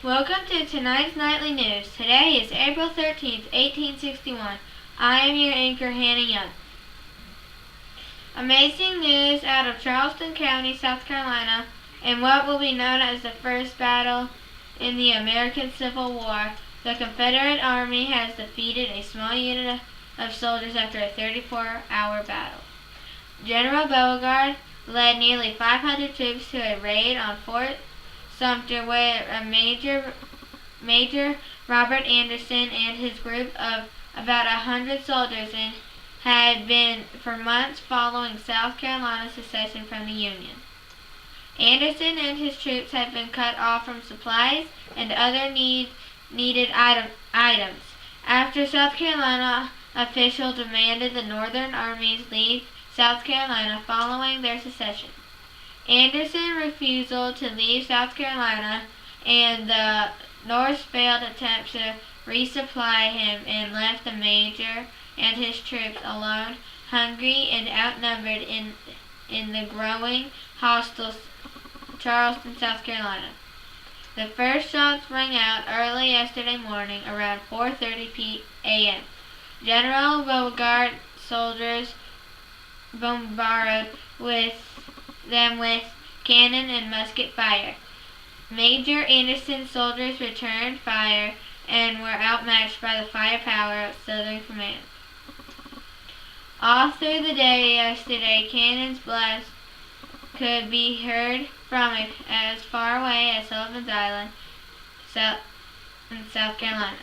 Welcome to tonight's nightly news. Today is April 13th, 1861. I am your anchor, Hannah Young. Amazing news out of Charleston County, South Carolina, in what will be known as the first battle in the American Civil War. The Confederate Army has defeated a small unit of soldiers after a 34-hour battle. General Beauregard led nearly 500 troops to a raid on Fort Sumter, where a Major Robert Anderson and his group of about 100 soldiers had been for months following South Carolina's secession from the Union. Anderson and his troops had been cut off from supplies and other needed items after South Carolina officials demanded the Northern armies leave South Carolina following their secession. Anderson's refusal to leave South Carolina and the North's failed attempt to resupply him and left the major and his troops alone, hungry and outnumbered in the growing hostile Charleston, South Carolina. The first shots rang out early yesterday morning around 4:30 a.m. General Beauregard's soldiers bombarded them with cannon and musket fire. Major Anderson's soldiers returned fire and were outmatched by the firepower of Southern Command. All through the day yesterday, cannon's blast could be heard from as far away as Sullivan's Island, in South Carolina.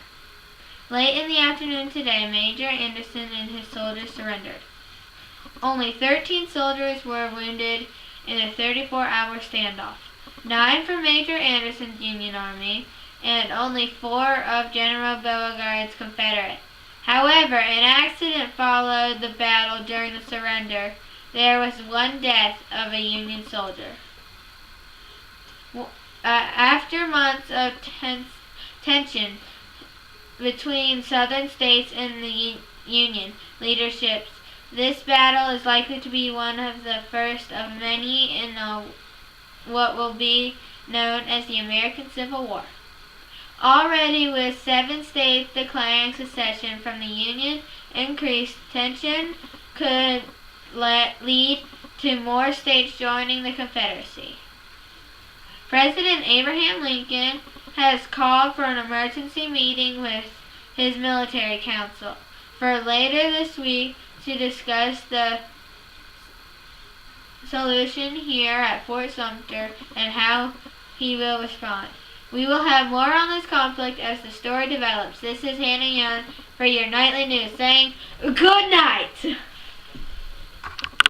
Late in the afternoon today, Major Anderson and his soldiers surrendered. Only 13 soldiers were wounded in a 34-hour standoff, 9 from Major Anderson's Union Army, and only 4 of General Beauregard's Confederate. However, an accident followed the battle during the surrender. There was one death of a Union soldier. After months of tension between Southern states and the Union leaderships, this battle is likely to be one of the first of many in what will be known as the American Civil War. Already with 7 states declaring secession from the Union, increased tension could lead to more states joining the Confederacy. President Abraham Lincoln has called for an emergency meeting with his military council for later this week to discuss the solution here at Fort Sumter and how he will respond. We will have more on this conflict as the story develops. This is Hannah Young for your nightly news saying good night.